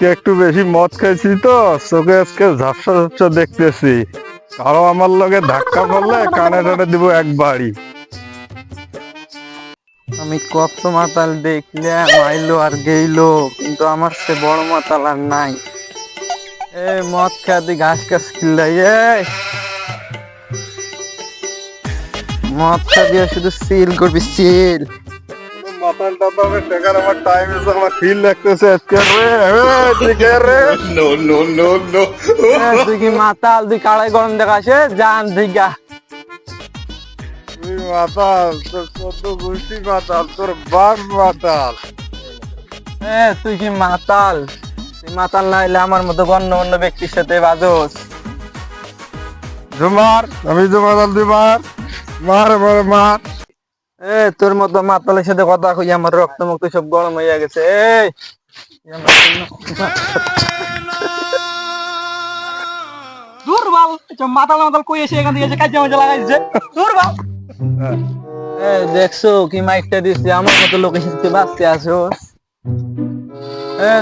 আজকে একটু বেশি মদ খাইছি তো, চোখে আজকে ঝাপসা ঝাপসা দেখতেছি। কারো আমার লগে ধাক্কা পড়লে কানে টানে দিব একবারই। আমি কত মাতাল দেখলাম, আইলো আর গেইলো, কিন্তু আমার সে বড় মাতাল আর নাই। এ মদ খাদি ঘাস ঘাস খিল্লাই, মদ খা দিয়ে শুধু সিল করবি সিল। মাতাল টাতাল টেকার আমার টাইম এসে আমার ফিল লাগতেছে আজকে রে। No, no, no, no. তুই কি মাতাল, তুই কাড়াই গরম দেখাছে জান দিগা। তুই মাতাল, তোর চোদ্দ গোষ্ঠী মাতাল, তোর বাপ মাতাল। তুই কি মাতাল? তুই মাতাল না হইলে আমার মতো গণ্যমান্য ব্যক্তির সাথে বাজোস। জুমার আমি তো মাতাল, তুই মার মার মার মার। তোর মতো মাতালের সাথে কথা কই আমার রক্ত মুক্ত সব গরম হইয়া গেছে। দুর্বল মাতাল মাতাল কই এসে এখান থেকে এসে কাজে মজা লাগাইছে দুর্বল। দেখছো কি মাইকটা দিচ্ছে, আমার মতো লোকের সাথে বাঁচতে আসো।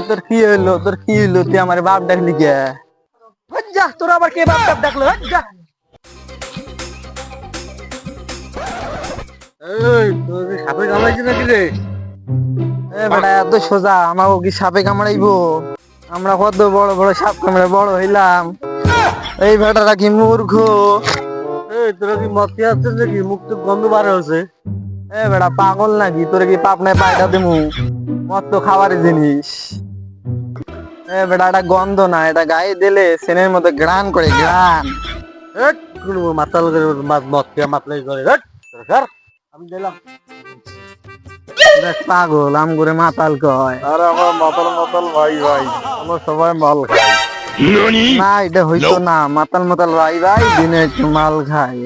তোর কি হইলো, তোর কি হইলো? তুই আমার বাপ ডাকলি কে? যা তোর আবার কে বাপ বাপ ডাকলো, যা। এই তোর সাপে কামড়াইছে নাকি রে? বেটা এত সোজা আমাকে কি সাপে কামড়াইবো? আমরা কত বড় বড় সাপ কামড়ে বড় হইলাম, এই বেটারা কি মূর্খ? এই তোরা কি মদ খেয়ে আসছিস নাকি? মুখ তো গন্ধ বার হচ্ছে। বেটা পাগল নাকি? তোরে কি পাপনায় পায়টা দিমু? মদ তো খাবারের জিনিস। বেটা এটা গন্ধ না, এটা গায়ে দিলে সেনের মতো গ্রান করে, গ্রান। মাতাল মদ খেয়ে মাতলাই করে। আমি দিলাম। দেখ পাগল আম করে মাতাল কয়। আর আমার মাতাল মাতাল ভাই ভাই, আমরা সবাই মাল খাই। না এটা হইতো না, মাতাল মাতাল ভাই ভাই দিনে একটু মাল খায়।